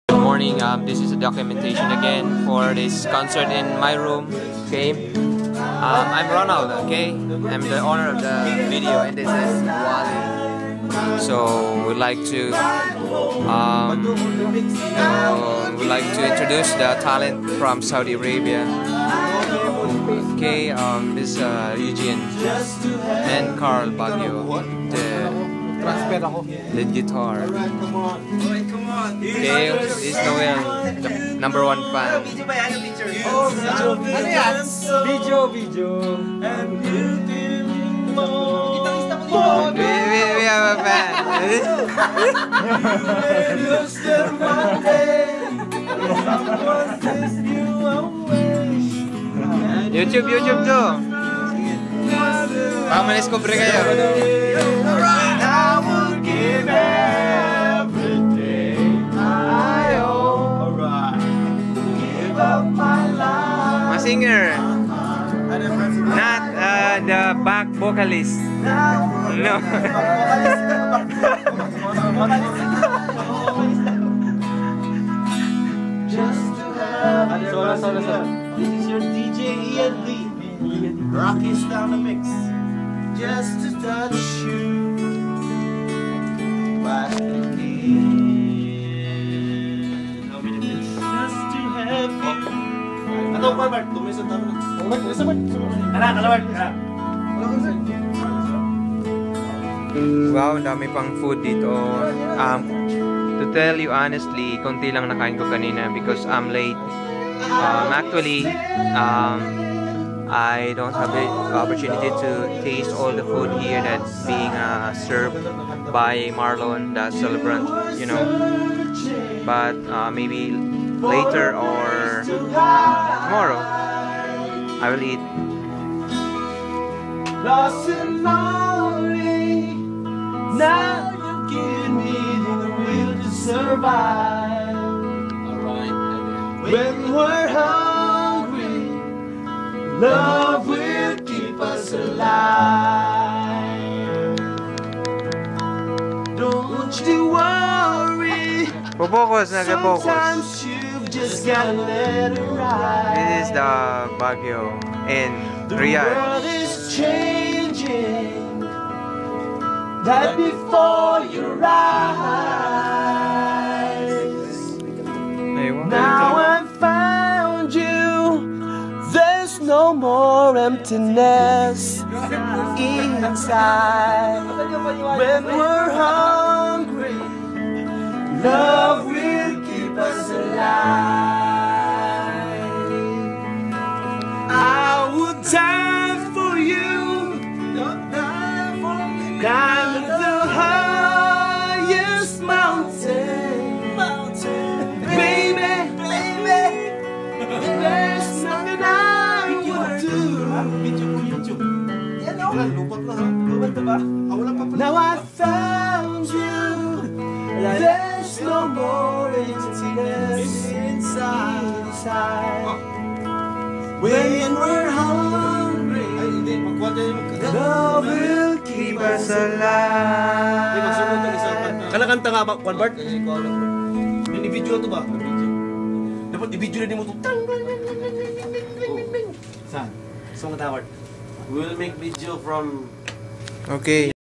Good morning. This is a documentation again for this concert in my room. Okay. I'm Ronald. Okay. I'm the owner of the video, and this is Wally. So we'd like to introduce the talent from Saudi Arabia. Okay. This is Eugene and Carl Baguio, the guitar. Okay, this is Noel, the #1 fan. We have a fan. YouTube tuh. Baka ma-discover kayo. My singer, not the back vocalist. No. This is your DJ Ian Lee. Rocky's down the mix. Just to touch you back again. How many minutes? Just to have you. Ano pa Bart? Tumisan tayo na. Kalawag. Wow, dami pang food dito. To tell you honestly, konti lang nakain ko kanina because I'm late. Actually, I don't have the opportunity to taste all the food here that's being served by Marlon, the celebrant, you know. But maybe later or tomorrow, I will eat. Lost and lonely, now you give me the will to survive. When we're hungry, love will keep us alive. Don't you worry, Focus, nag-focus. sometimes you've just gotta let it ride. This is the Baguio in The Riyadh. world is changing right before your eyes. Now I found you. There's no more emptiness inside. When we're hungry, love will keep us alive. I would die for you, climb the highest mountain, baby. There's nothing I would do. Now I found you. There's no more emptiness inside. When we're hungry, love will keep us alive. Kanakanta nga ba, Juan Bart? Yung video na to ba? Dapat i-video na din mo to. Saan? Song na tawad. We'll make video from Okay.